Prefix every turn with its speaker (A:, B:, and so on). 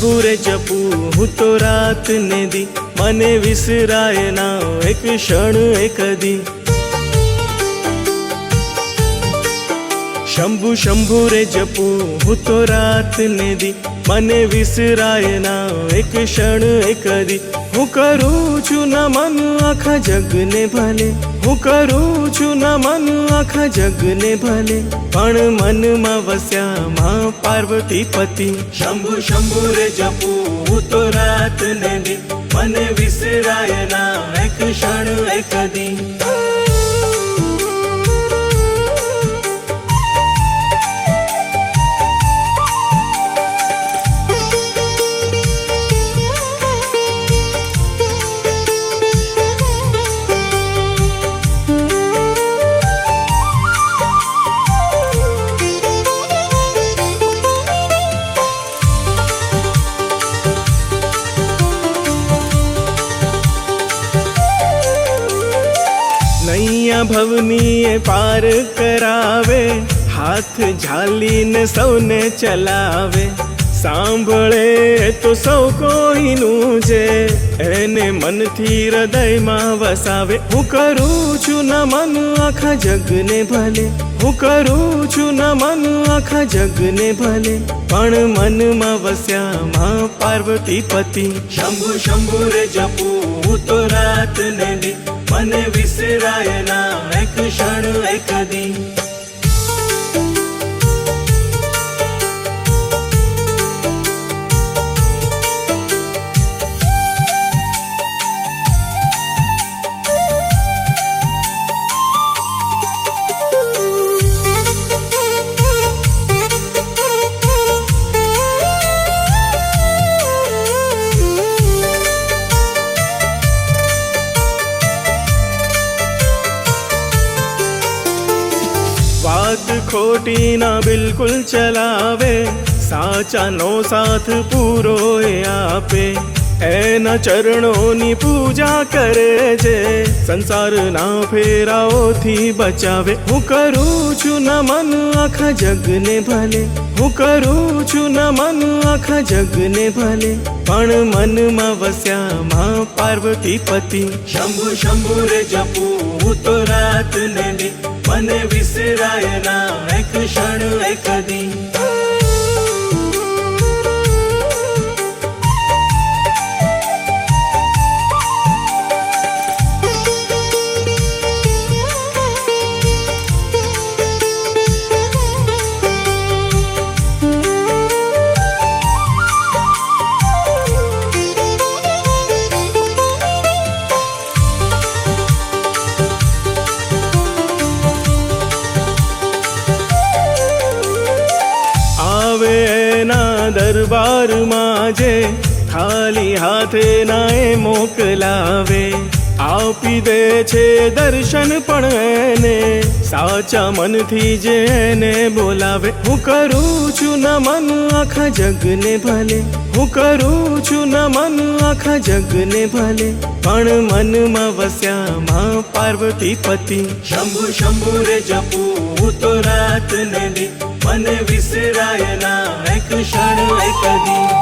A: શંભુ રે જપું હું તો રાત ને દી, મને વિસરાય ના એક ક્ષણ એક દી. શંભુ શંભુ રે જપું હું તો રાત ને દી, મને વિસરાય ના એક ક્ષણ એક દી. હું કરું છું નમન આખા જગને ભલે, હું કરું છું નમન આખા જગને ભલે, પણ મનમાં વસ્યા માં પાર્વતી પતિ. શંભુ શંભુ રે જપું હું તો રાત ને દી, મને વિસરાય ના એક ક્ષણ એક દી. નૈયા ભવની પાર કરાવે, હાથ ઝાલીને સૌને ચલાવે. સાંભળે તો સૌ કોઈનું છે, એને મનથી હૃદયમાં વસાવે. હું કરું છું નમન આખા જગને ભલે, હું કરું છું નમન આખા જગને ભલે, પણ મનમાં વસ્યા માં પાર્વતી પતિ. શંભુ શંભુ રે જપું હું તો રાત ને દી, મને વિસરાય ના એક ક્ષણ એક દી. વાત ખોટી ના બિલકુલ ચલાવે, સાચાનો સાથ પૂરો એ આપે. એના ચરણોની પૂજા કરે છે, સંસારના ફેરાઓથી બચાવે. હું કરું છું નમન આખા જગને ભલે, હું કરું છું નમન આખા જગને ભલે, પણ મનમાં વસ્યા માં પાર્વતી પતિ. શંભુ શંભુ રે જપું હું તો રાત ને દી, મને વિસરાય ના એક ક્ષણ એક દી. દરબારમાં જે ખાલી હાથે ના એ મોકલાવે, આપી દે છે દર્શન પણ એને, સાચા મનથી જે એને બોલાવે. હું કરું છું નમન આખા જગને ભલે, હું કરું છું નમન આખા જગને ભલે, પણ મનમાં વસ્યા માં પાર્વતી પતિ. શંભુ શંભુ રે જપું હું તો રાત ને દી, મને વિસરાય ના એક ક્ષણ એક દી.